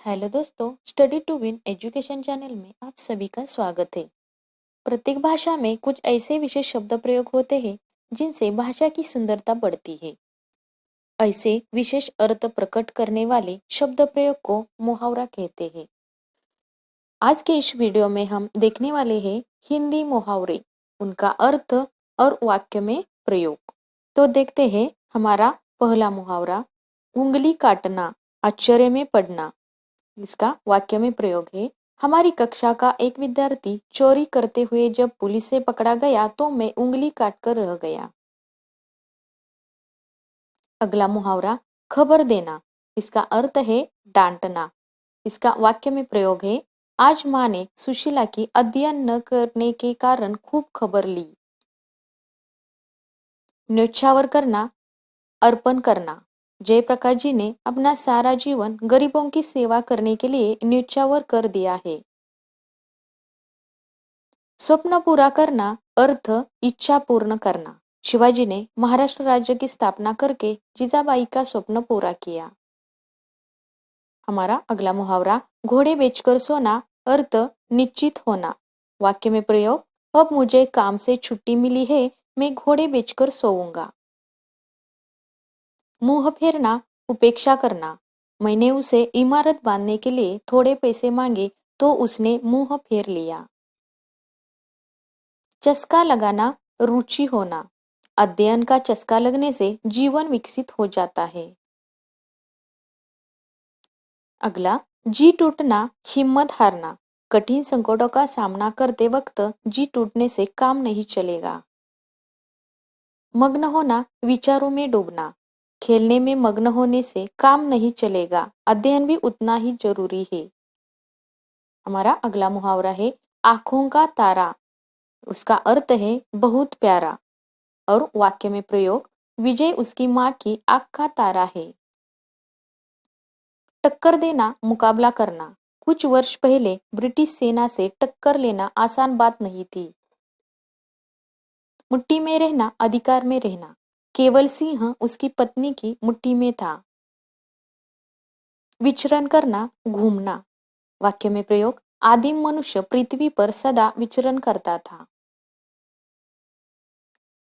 Hello दोस्तों, study to win education channel में आप सभी का स्वागत है। प्रत्येक भाषा में कुछ ऐसे विशेष शब्द प्रयोग होते हैं जिनसे भाषा की सुंदरता बढ़ती है। ऐसे विशेष अर्थ प्रकट करने वाले शब्द प्रयोग को मुहावरा कहते हैं। आज के इस वीडियो में हम देखने वाले हैं हिंदी मुहावरे, उनका अर्थ और वाक्य में प्रयोग। तो देखते हैं हमारा पहला मुहावरा, उंगली काटना, आश्चर्य में पड़ना। इसका वाक्य में प्रयोग है, हमारी कक्षा का एक विद्यार्थी चोरी करते हुए जब पुलिस से पकड़ा गया तो मैं उंगली काटकर रह गया। अगला मुहावरा, खबर देना। इसका अर्थ है डांटना। इसका वाक्य में प्रयोग है, आज माँ ने सुशीला की अध्ययन न करने के कारण खूब खबर ली। न्योछावर करना, अर्पण करना। जयप्रकाश जी ने अपना सारा जीवन गरीबों की सेवा करने के लिए न्योछावर कर दिया है। स्वप्न पूरा करना, अर्थ इच्छा पूर्ण करना। शिवाजी ने महाराष्ट्र राज्य की स्थापना करके जिजाबाई का स्वप्न पूरा किया। हमारा अगला मुहावरा, घोड़े बेचकर सोना, अर्थ निश्चित होना। वाक्य में प्रयोग, अब मुझे काम से छुट्टी मिली है, मैं घोड़े बेचकर सोऊंगा। मुंह फेरना, उपेक्षा करना। मैंने उसे इमारत बांधने के लिए थोड़े पैसे मांगे तो उसने मुंह फेर लिया। चस्का लगाना, रुचि होना। अध्ययन का चस्का लगने से जीवन विकसित हो जाता है। अगला, जी टूटना, हिम्मत हारना। कठिन संकटों का सामना करते वक्त जी टूटने से काम नहीं चलेगा। मग्न होना, विचारों में डूबना। खेलने में मग्न होने से काम नहीं चलेगा, अध्ययन भी उतना ही जरूरी है। हमारा अगला मुहावरा है, आंखों का तारा। उसका अर्थ है बहुत प्यारा। और वाक्य में प्रयोग, विजय उसकी माँ की आंख का तारा है। टक्कर देना, मुकाबला करना। कुछ वर्ष पहले ब्रिटिश सेना से टक्कर लेना आसान बात नहीं थी। मुट्ठी में रहना, अधिकार में रहना। केवल सिंह उसकी पत्नी की मुट्ठी में था। विचरण करना, घूमना। वाक्य में प्रयोग, आदिम मनुष्य पृथ्वी पर सदा विचरण करता था।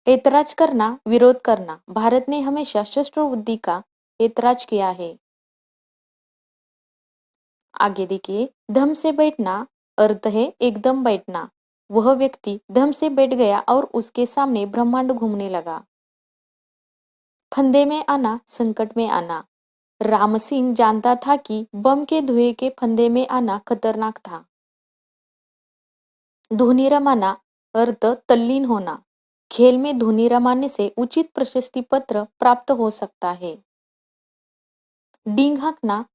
ऐतराज करना, विरोध करना। भारत ने हमेशा शस्त्र बुद्धि का ऐतराज किया है। आगे देखिए, धम से बैठना, अर्थ है एकदम बैठना। वह व्यक्ति धम से बैठ गया और उसके सामने ब्रह्मांड घूमने लगा। फंदे में आना, संकट में आना। राम सिंह जानता था कि बम के धुएं के फंदे में आना खतरनाक था। धुनी रमाना, अर्थ तल्लीन होना। खेल में धुनी रमाने से उचित प्रशस्ति पत्र प्राप्त हो सकता है। डींग हाँकना,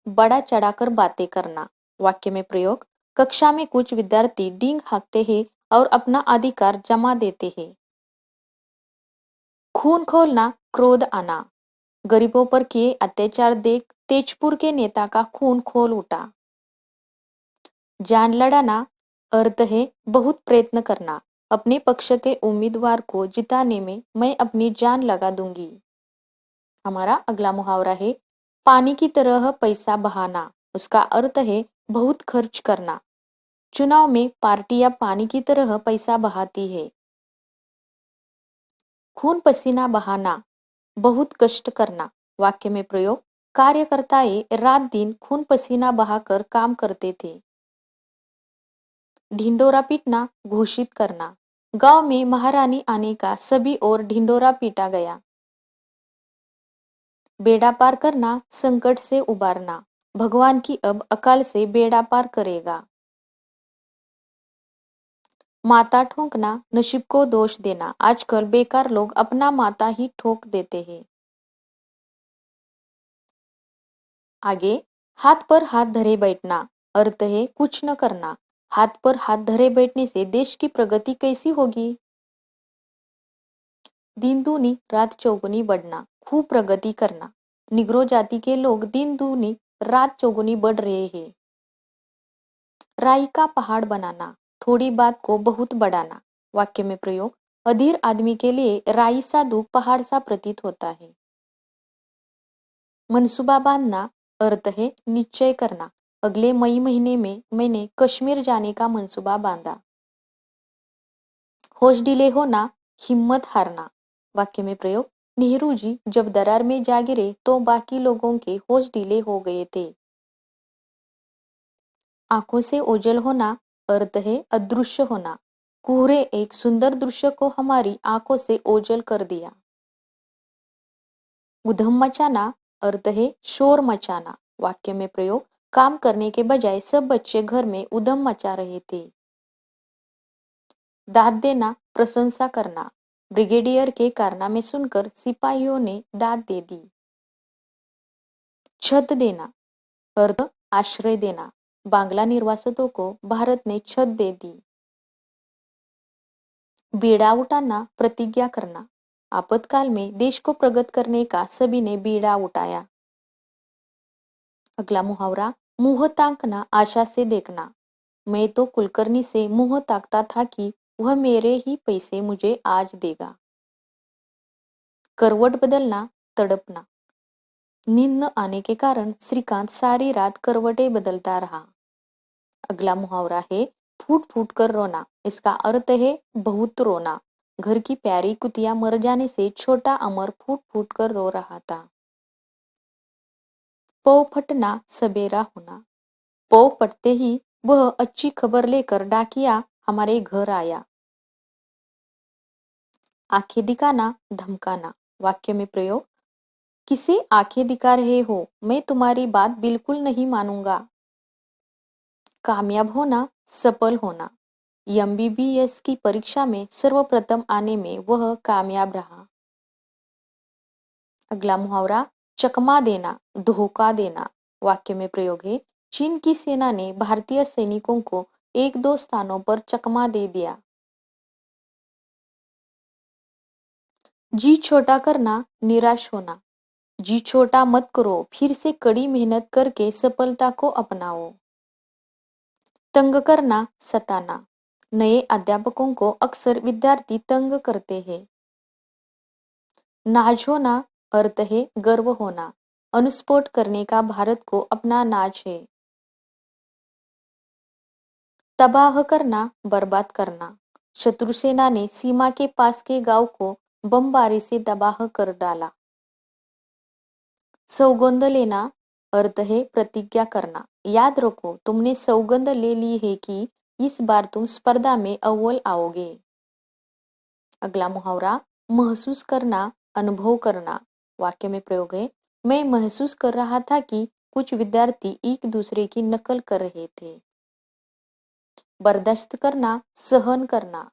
बड़ा चढ़ाकर बातें करना। वाक्य में प्रयोग, कक्षा में कुछ विद्यार्थी डींग हाँकते हैं और अपना अधिकार जमा देते हैं। खून खोलना, क्रोध आना। गरीबों पर किए अत्याचार देख तेजपुर के नेता का खून खोल उठा। जान लड़ाना, अर्थ है बहुत प्रयत्न करना। अपने पक्ष के उम्मीदवार को जिताने में मैं अपनी जान लगा दूंगी। हमारा अगला मुहावरा है, पानी की तरह पैसा बहाना। उसका अर्थ है बहुत खर्च करना। चुनाव में पार्टियां पानी की तरह पैसा बहाती है। खून पसीना बहाना, बहुत कष्ट करना। वाक्य में प्रयोग, कार्यकर्ताएं रात दिन खून पसीना बहाकर काम करते थे। ढिंडोरा पीटना, घोषित करना। गांव में महारानी आने का सभी ओर ढिंडोरा पीटा गया। बेड़ा पार करना, संकट से उबारना। भगवान की अब अकाल से बेड़ा पार करेगा। माता ठोंकना, नसीब को दोष देना। आजकल बेकार लोग अपना माता ही ठोक देते हैं। आगे, हाथ पर हाथ धरे बैठना, अर्थ है कुछ न करना। हाथ पर हाथ धरे बैठने से देश की प्रगति कैसी होगी। दिन दूनी रात चौगुनी बढ़ना, खूब प्रगति करना। निग्रो जाति के लोग दिन दूनी रात चौगुनी बढ़ रहे हैं। राई का पहाड़ बनाना, थोड़ी बात को बहुत बढ़ाना। वाक्य में प्रयोग, अधीर आदमी के लिए राई सा दुख पहाड़ सा प्रतीत होता है। मनसूबा बांधना, अर्थ है निश्चय करना, अगले मई महीने में मैंने कश्मीर जाने का मंसूबा बांधा। होश डिले होना, हिम्मत हारना। वाक्य में प्रयोग, नेहरू जी जब दरार में जा गिरे तो बाकी लोगों के होश ढीले हो गए थे। आंखों से ओझल होना, अर्थ है अदृश्य होना, कोहरे एक सुंदर दृश्य को हमारी आंखों से ओझल कर दिया। उधम मचाना, अर्थ है शोर मचाना। वाक्य में प्रयोग, काम करने के बजाय सब बच्चे घर में उधम मचा रहे थे। दाद देना, प्रशंसा करना। ब्रिगेडियर के कारनामे सुनकर सिपाहियों ने दाद दे दी। छत देना, अर्थ आश्रय देना। बांग्ला निर्वासितों को भारत ने छत दे दी। बीड़ा उठाना, प्रतिज्ञा करना। आपातकाल में देश को प्रगत करने का सभी ने बीड़ा उठाया। अगला मुहावरा, मुंह ताकना, आशा से देखना। मैं तो कुलकर्णी से मुंह ताकता था कि वह मेरे ही पैसे मुझे आज देगा। करवट बदलना, तड़पना। नींद न आने के कारण श्रीकांत सारी रात करवटें बदलता रहा। अगला मुहावरा है फूट फूट कर रोना। इसका अर्थ है बहुत रोना। घर की प्यारी कुतिया मर जाने से छोटा अमर फूट फूट कर रो रहा था। पौ फटना, सबेरा होना। पौ फटते ही वह अच्छी खबर लेकर डाकिया हमारे घर आया। आंखें दिखाना, धमकाना। वाक्य में प्रयोग, किसे आंखें दिखा रहे हो, मैं तुम्हारी बात बिल्कुल नहीं मानूंगा। कामयाब होना, सफल होना। एमबीबीएस की परीक्षा में सर्वप्रथम आने में वह कामयाब रहा। अगला मुहावरा, चकमा देना, धोखा देना। वाक्य में प्रयोग है, चीन की सेना ने भारतीय सैनिकों को एक दो स्थानों पर चकमा दे दिया। जी छोटा करना, निराश होना। जी छोटा मत करो, फिर से कड़ी मेहनत करके सफलता को अपनाओ। तंग करना, सताना। नए अध्यापकों को अक्सर विद्यार्थी तंग करते हैं। नाज होना, अर्थ है गर्व होना। अनुस्फोट करने का भारत को अपना नाज है। तबाह करना, बर्बाद करना। शत्रु सेना ने सीमा के पास के गांव को बमबारी से तबाह कर डाला। सौगंध लेना, अर्थ है प्रतिज्ञा करना। याद रखो तुमने सौगंध ले ली है कि इस बार तुम स्पर्धा में अव्वल आओगे। अगला मुहावरा, महसूस करना, अनुभव करना। वाक्य में प्रयोग है, मैं महसूस कर रहा था कि कुछ विद्यार्थी एक दूसरे की नकल कर रहे थे। बर्दाश्त करना, सहन करना।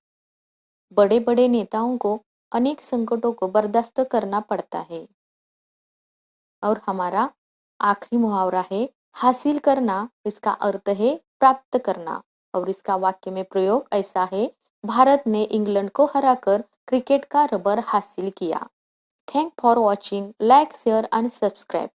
बड़े बड़े नेताओं को अनेक संकटों को बर्दाश्त करना पड़ता है। और हमारा आखिरी मुहावरा है हासिल करना। इसका अर्थ है प्राप्त करना और इसका वाक्य में प्रयोग ऐसा है, भारत ने इंग्लैंड को हराकर क्रिकेट का रबर हासिल किया। Thank for watching, like share and subscribe.